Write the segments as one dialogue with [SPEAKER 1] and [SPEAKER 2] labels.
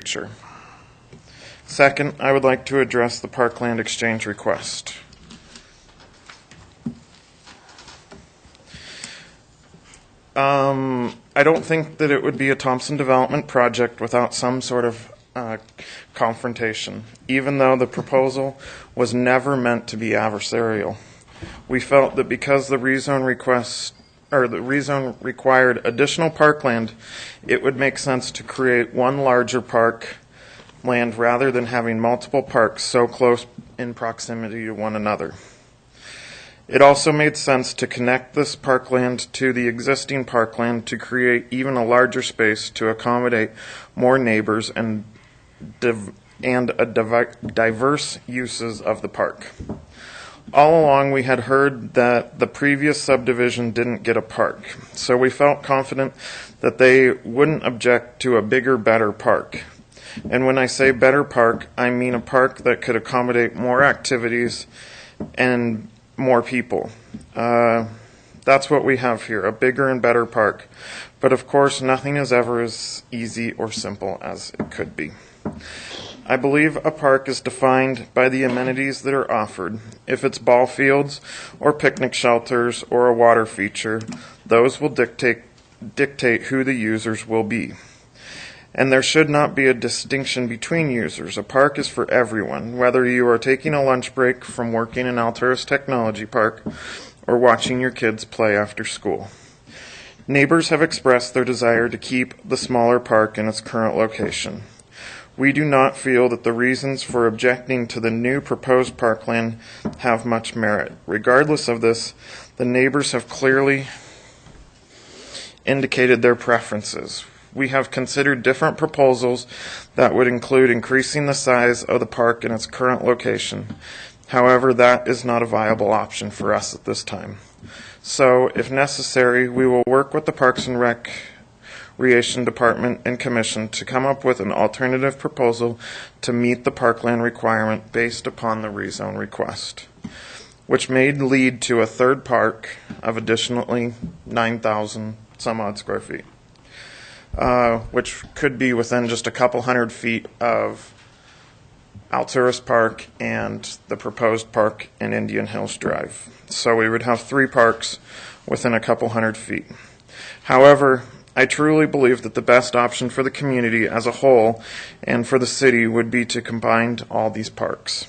[SPEAKER 1] future. Second, I would like to address the parkland exchange request. I don't think that it would be a Thompson development project without some sort of confrontation, even though the proposal was never meant to be adversarial. We felt that because the rezone required additional parkland, it would make sense to create one larger park land rather than having multiple parks so close in proximity to one another. It also made sense to connect this parkland to the existing parkland to create even a larger space to accommodate more neighbors and diverse uses of the park. All along, we had heard that the previous subdivision didn't get a park, so we felt confident that they wouldn't object to a bigger, better park. And when I say better park, I mean a park that could accommodate more activities and more people. That's what we have here, a bigger and better park. But of course, nothing is ever as easy or simple as it could be. I believe a park is defined by the amenities that are offered. If it's ball fields or picnic shelters or a water feature, those will dictate who the users will be. And there should not be a distinction between users. A park is for everyone, whether you are taking a lunch break from working in Alturas Technology Park or watching your kids play after school. Neighbors have expressed their desire to keep the smaller park in its current location. We do not feel that the reasons for objecting to the new proposed parkland have much merit. Regardless of this, the neighbors have clearly indicated their preferences. We have considered different proposals that would include increasing the size of the park in its current location. However, that is not a viable option for us at this time. So, if necessary, we will work with the Parks and Recreation Department and Commission to come up with an alternative proposal to meet the parkland requirement based upon the rezone request, which may lead to a third park of additionally 9,000 some odd square feet. Which could be within just a couple hundred feet of Alturas Park and the proposed park in Indian Hills Drive. So we would have 3 parks within a couple hundred feet. However, I truly believe that the best option for the community as a whole and for the city would be to combine all these parks.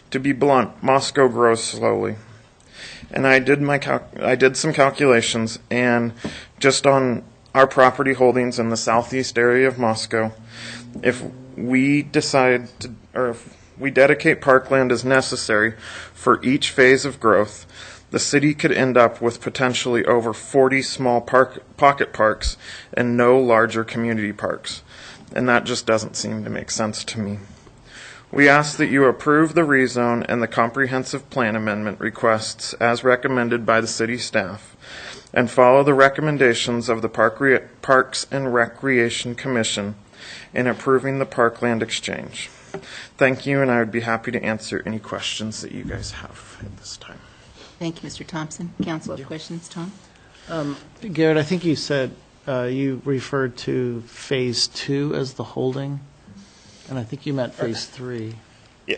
[SPEAKER 1] To be blunt, Moscow grows slowly. And I did some calculations, and just on our property holdings in the southeast area of Moscow, if we dedicate parkland as necessary for each phase of growth, the city could end up with potentially over 40 small pocket parks and no larger community parks. And that just doesn't seem to make sense to me. We ask that you approve the rezone and the comprehensive plan amendment requests as recommended by the city staff, and follow the recommendations of the Parks and Recreation Commission in approving the parkland exchange. Thank you, and I would be happy to answer any questions that you guys have at this time.
[SPEAKER 2] Thank you, Mr. Thompson. Council have questions, Tom?
[SPEAKER 3] Garrett, I think you said you referred to Phase 2 as the holding, and I think you meant Phase 3.
[SPEAKER 1] Yeah,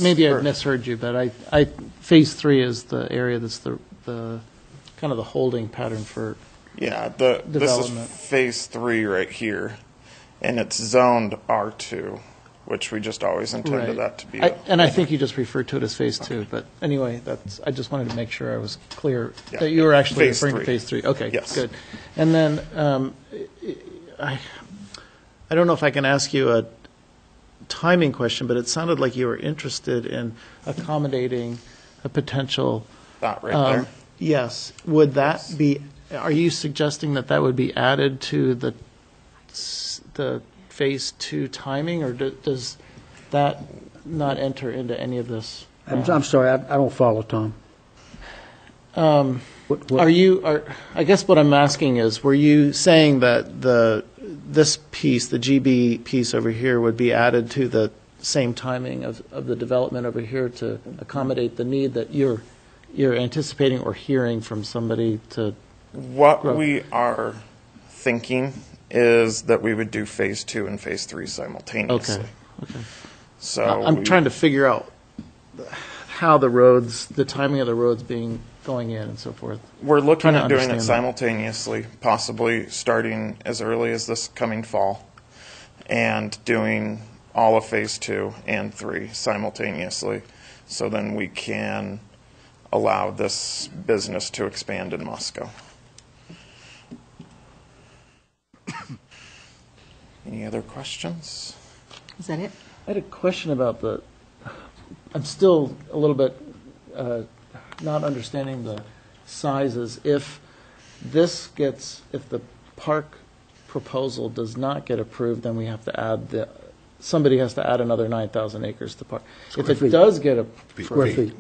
[SPEAKER 3] Maybe I misheard you, but Phase 3 is the area that's the kind of the holding pattern for
[SPEAKER 1] this is Phase 3 right here, and it's zoned R2, which we just always intended that to be.
[SPEAKER 3] I think you just referred to it as Phase 2, but anyway, I just wanted to make sure I was clear that you were actually referring to Phase 3. Okay,
[SPEAKER 1] yes.
[SPEAKER 3] Good. And then I don't know if I can ask you a timing question, but it sounded like you were interested in accommodating a potential.
[SPEAKER 1] That right there.
[SPEAKER 3] Yes. Would that be? Are you suggesting that would be added to the Phase 2 timing, or does that not enter into any of this?
[SPEAKER 4] I'm sorry, I don't follow, Tom.
[SPEAKER 3] I guess what I'm asking is, were you saying that this piece, the GB piece over here, would be added to the same timing of the development over here to accommodate the need that you're anticipating or hearing from somebody to?
[SPEAKER 1] What we are thinking is that we would do phase 2 and phase 3 simultaneously.
[SPEAKER 3] Okay.
[SPEAKER 1] So
[SPEAKER 3] I'm trying to figure out how the timing of the roads going in and so forth.
[SPEAKER 1] We're looking
[SPEAKER 3] Trying to
[SPEAKER 1] at doing it
[SPEAKER 3] understand that.
[SPEAKER 1] simultaneously, possibly starting as early as this coming fall, and doing all of phase 2 and 3 simultaneously. So then we can allow this business to expand in Moscow. Any other questions?
[SPEAKER 2] Is that it?
[SPEAKER 3] I had a question about I'm still a little bit not understanding the sizes. If the park proposal does not get approved, then we have to add somebody has to add another 9,000 acres to park. If it
[SPEAKER 4] feet.
[SPEAKER 3] does get
[SPEAKER 4] Square feet.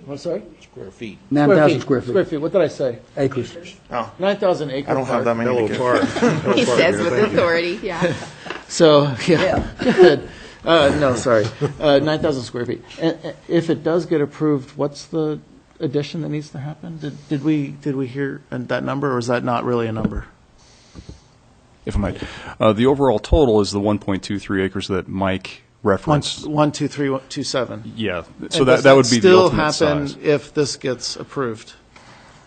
[SPEAKER 3] I'm sorry?
[SPEAKER 5] Square feet.
[SPEAKER 4] 9,000 square
[SPEAKER 3] Square
[SPEAKER 4] feet.
[SPEAKER 3] feet, what did I say?
[SPEAKER 4] Acres.
[SPEAKER 1] Oh,
[SPEAKER 3] 9,000 acre
[SPEAKER 1] I don't have that
[SPEAKER 3] park.
[SPEAKER 1] many to give.
[SPEAKER 2] He says with authority, yeah.
[SPEAKER 3] So, yeah, good. No, sorry, 9,000 square feet. And if it does get approved, what's the addition that needs to happen? Did we hear that number, or is that not really a number?
[SPEAKER 6] If I might. The overall total is the 1.23 acres that Mike referenced.
[SPEAKER 3] 12327.
[SPEAKER 6] Yeah, so that would be the ultimate
[SPEAKER 3] Still happen
[SPEAKER 6] size.
[SPEAKER 3] if this gets approved.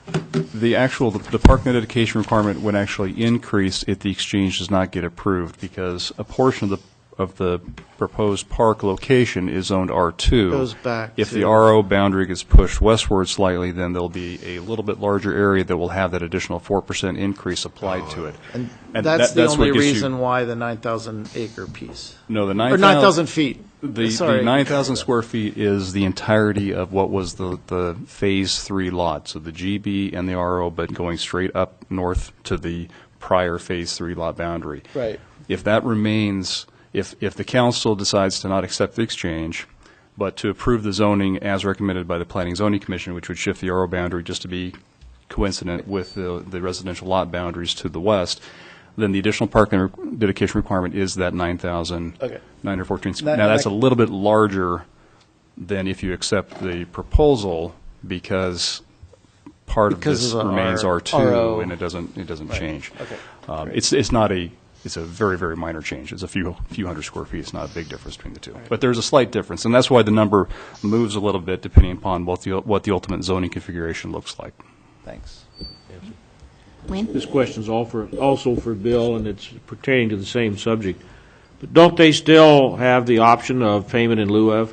[SPEAKER 6] The park net dedication requirement would actually increase if the exchange does not get approved, because a portion of the proposed park location is zoned R2.
[SPEAKER 3] Goes back
[SPEAKER 6] If
[SPEAKER 3] to-
[SPEAKER 6] the RO boundary gets pushed westward slightly, then there'll be a little bit larger area that will have that additional 4% increase applied to it.
[SPEAKER 3] And
[SPEAKER 6] And
[SPEAKER 3] that's the
[SPEAKER 6] what
[SPEAKER 3] only
[SPEAKER 6] gets you-
[SPEAKER 3] reason why the 9,000 acre piece.
[SPEAKER 6] No, the
[SPEAKER 3] Or
[SPEAKER 6] 9,000...
[SPEAKER 3] 9,000 feet.
[SPEAKER 6] The
[SPEAKER 3] Sorry.
[SPEAKER 6] 9,000 square feet is the entirety of what was the Phase 3 lot, so the GB and the RO, but going straight up north to the prior Phase 3 lot boundary.
[SPEAKER 3] Right.
[SPEAKER 6] If that remains, if the council decides to not accept the exchange, but to approve the zoning as recommended by the Planning and Zoning Commission, which would shift the RO boundary just to be coincident with the residential lot boundaries to the west, then the additional park dedication requirement is that 9,000,
[SPEAKER 3] Okay.
[SPEAKER 6] 914.
[SPEAKER 3] That-
[SPEAKER 6] Now, that's
[SPEAKER 3] that-
[SPEAKER 6] a little bit larger than if you accept the proposal, because part of
[SPEAKER 3] Because
[SPEAKER 6] this
[SPEAKER 3] of the
[SPEAKER 6] remains
[SPEAKER 3] RO.
[SPEAKER 6] R2, and it doesn't
[SPEAKER 3] Right.
[SPEAKER 6] change.
[SPEAKER 3] Okay.
[SPEAKER 6] It's a very, very minor change. It's a few hundred square feet. It's not a big difference between the two. But there's a slight difference, and that's why the number moves a little bit depending upon what the ultimate zoning configuration looks like.
[SPEAKER 3] Thanks.
[SPEAKER 2] Wayne?
[SPEAKER 5] This question's also for Bill, and it's pertaining to the same subject. But don't they still have the option of payment in lieu of?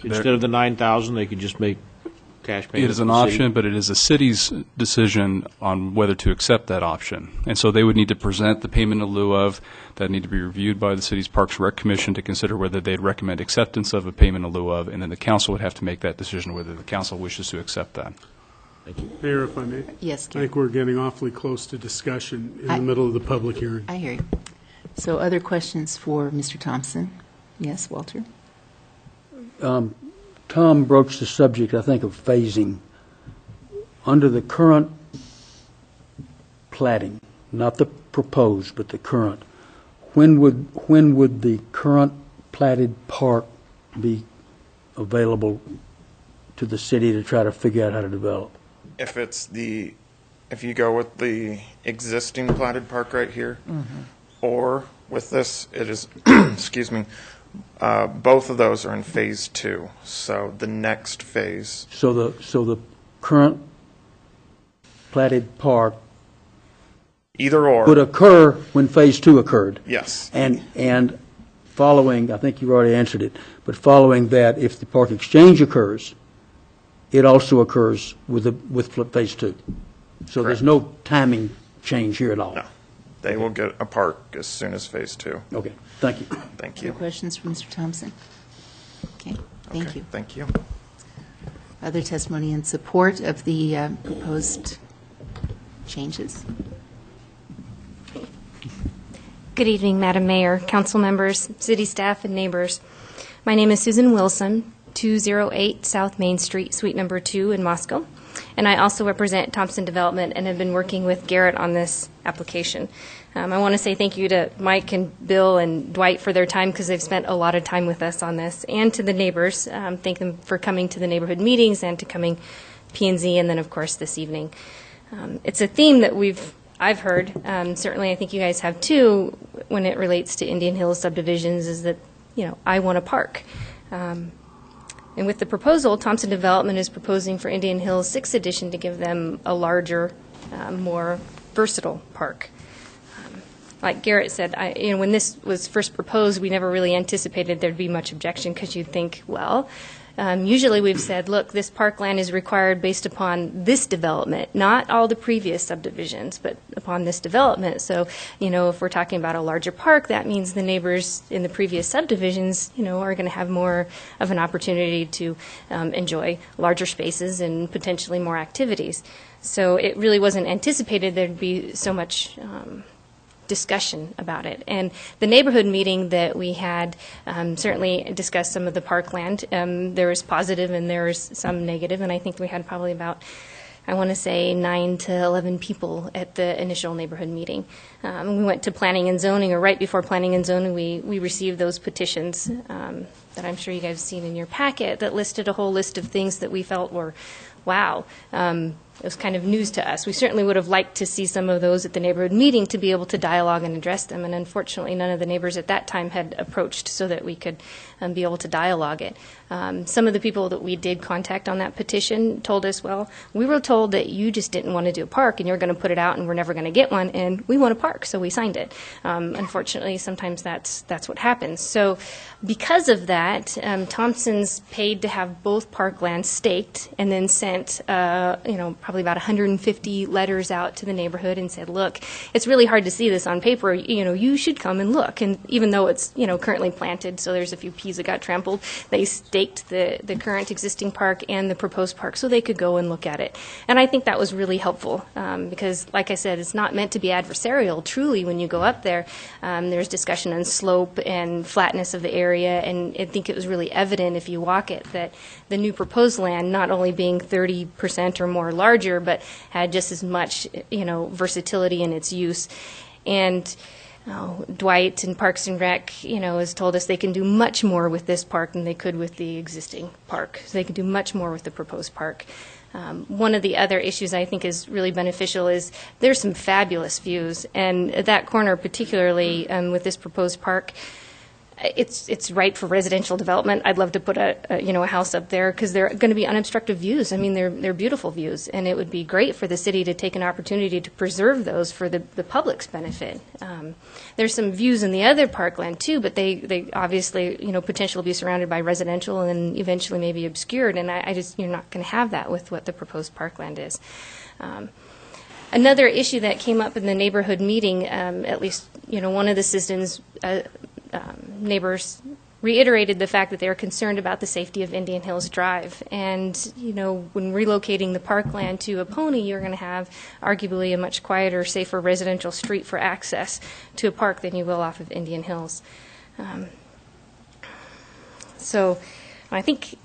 [SPEAKER 5] Instead of the 9,000, they could just make cash payment?
[SPEAKER 6] It is
[SPEAKER 5] to
[SPEAKER 6] an
[SPEAKER 5] the city?
[SPEAKER 6] option, but it is the city's decision on whether to accept that option. And so they would need to present the payment in lieu of, that need to be reviewed by the city's Parks and Rec Commission to consider whether they'd recommend acceptance of a payment in lieu of, and then the council would have to make that decision whether the council wishes to accept that.
[SPEAKER 7] Mayor, if I may,
[SPEAKER 2] Yes,
[SPEAKER 7] I
[SPEAKER 2] Gary.
[SPEAKER 7] think we're getting awfully close to discussion in
[SPEAKER 2] I-
[SPEAKER 7] the middle of the public hearing.
[SPEAKER 2] I hear you. So other questions for Mr. Thompson? Yes, Walter?
[SPEAKER 4] Tom broached the subject, I think, of phasing. Under the current platting, not the proposed, but the current, when would the current platted park be available to the city to try to figure out how to develop?
[SPEAKER 1] If you go with the existing platted park right here, or with this, it is, excuse me, both of those are in phase 2. So the next phase,
[SPEAKER 4] So the current platted park
[SPEAKER 1] either
[SPEAKER 4] would
[SPEAKER 1] or,
[SPEAKER 4] occur when phase 2 occurred.
[SPEAKER 1] yes.
[SPEAKER 4] And following, I think you already answered it, but following that, if the park exchange occurs, it also occurs with phase 2. So there's
[SPEAKER 1] Correct.
[SPEAKER 4] no timing change here at all?
[SPEAKER 1] No. They will get a park as soon as phase 2.
[SPEAKER 4] Okay, thank you.
[SPEAKER 1] Thank
[SPEAKER 2] Other
[SPEAKER 1] you.
[SPEAKER 2] questions for Mr. Thompson? Okay, thank
[SPEAKER 1] Okay,
[SPEAKER 2] you.
[SPEAKER 1] Thank you.
[SPEAKER 2] Other testimony in support of the proposed changes?
[SPEAKER 8] Good evening, Madam Mayor, council members, city staff, and neighbors. My name is Susan Wilson, 208 South Main Street, Suite Number 2 in Moscow, and I also represent Thompson Development and have been working with Garrett on this application. I want to say thank you to Mike and Bill and Dwight for their time, because they've spent a lot of time with us on this, and to the neighbors. Thank them for coming to the neighborhood meetings and to coming P&Z, and then, of course, this evening. It's a theme that we've I've heard, certainly I think you guys have too, when it relates to Indian Hills subdivisions, is that, I want a park. And with the proposal, Thompson Development is proposing for Indian Hills 6th edition to give them a larger, more versatile park. Like Garrett said, when this was first proposed, we never really anticipated there'd be much objection, because you'd think, well, usually we've said, look, this parkland is required based upon this development, not all the previous subdivisions, but upon this development. So, if we're talking about a larger park, that means the neighbors in the previous subdivisions, are going to have more of an opportunity to enjoy larger spaces and potentially more activities. So it really wasn't anticipated there'd be so much discussion about it. And the neighborhood meeting that we had certainly discussed some of the parkland. There was positive and there was some negative, and I think we had probably about, I want to say, 9 to 11 people at the initial neighborhood meeting. We went to planning and zoning, or right before planning and zoning, we received those petitions that I'm sure you guys have seen in your packet that listed a whole list of things that we felt were, wow, it was kind of news to us. We certainly would have liked to see some of those at the neighborhood meeting to be able to dialogue and address them, and unfortunately none of the neighbors at that time had approached so that we could be able to dialogue it. Some of the people that we did contact on that petition told us, well, we were told that you just didn't want to do a park and you're going to put it out and we're never going to get one, and we want a park, so we signed it. Unfortunately, sometimes that's what happens. So because of that, Thompson's paid to have both parklands staked and then sent, probably about 150 letters out to the neighborhood and said, look, it's really hard to see this on paper. You should come and look. And even though it's, currently planted, so there's a few peas that got trampled, they staked the current existing park and the proposed park so they could go and look at it. And I think that was really helpful because, like I said, it's not meant to be adversarial. Truly, when you go up there, there's discussion on slope and flatness of the area, and I think it was really evident if you walk it that the new proposed land, not only being 30% or more larger, but had just as much, versatility in its use. And Dwight and Parks and Rec, has told us they can do much more with this park than they could with the existing park. So they can do much more with the proposed park. One of the other issues I think is really beneficial is there's some fabulous views, and that corner particularly with this proposed park, it's right for residential development. I'd love to put a house up there because they're going to be unobstructed views. I mean, they're beautiful views, and it would be great for the city to take an opportunity to preserve those for the public's benefit. There's some views in the other parkland too, but they obviously potentially be surrounded by residential and eventually maybe obscured, and I just you're not going to have that with what the proposed parkland is. Another issue that came up in the neighborhood meeting, at least one of the citizens. Neighbors reiterated the fact that they are concerned about the safety of Indian Hills Drive. And, when relocating the parkland to Apony, you're going to have arguably a much quieter, safer residential street for access to a park than you will off of Indian Hills. So I think,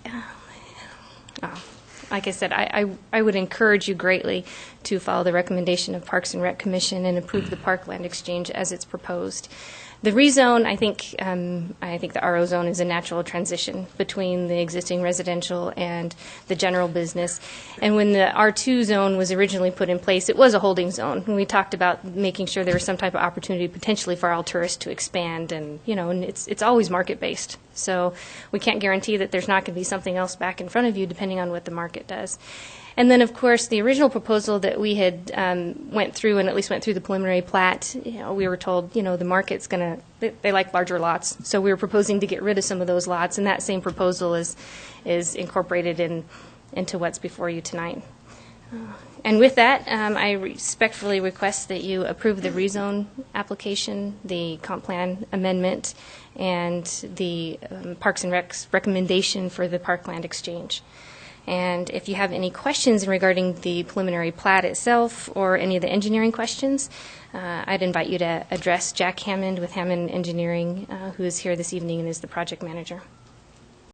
[SPEAKER 8] like I said, I would encourage you greatly to follow the recommendation of Parks and Rec Commission and approve the parkland exchange as it's proposed. The rezone, I think the RO zone is a natural transition between the existing residential and the general business. And when the R2 zone was originally put in place, it was a holding zone. And we talked about making sure there was some type of opportunity potentially for Alturas to expand, and and it's always market based. So we can't guarantee that there's not going to be something else back in front of you depending on what the market does. And then, of course, the original proposal that we had went through, and at least went through the preliminary plat, we were told, the market's going to, they like larger lots. So we were proposing to get rid of some of those lots, and that same proposal is incorporated into what's before you tonight. And with that, I respectfully request that you approve the rezone application, the comp plan amendment, and the Parks and Rec's recommendation for the parkland exchange. And if you have any questions regarding the preliminary plat itself or any of the engineering questions, I'd invite you to address Jack Hammond with Hammond Engineering, who is here this evening and is the project manager.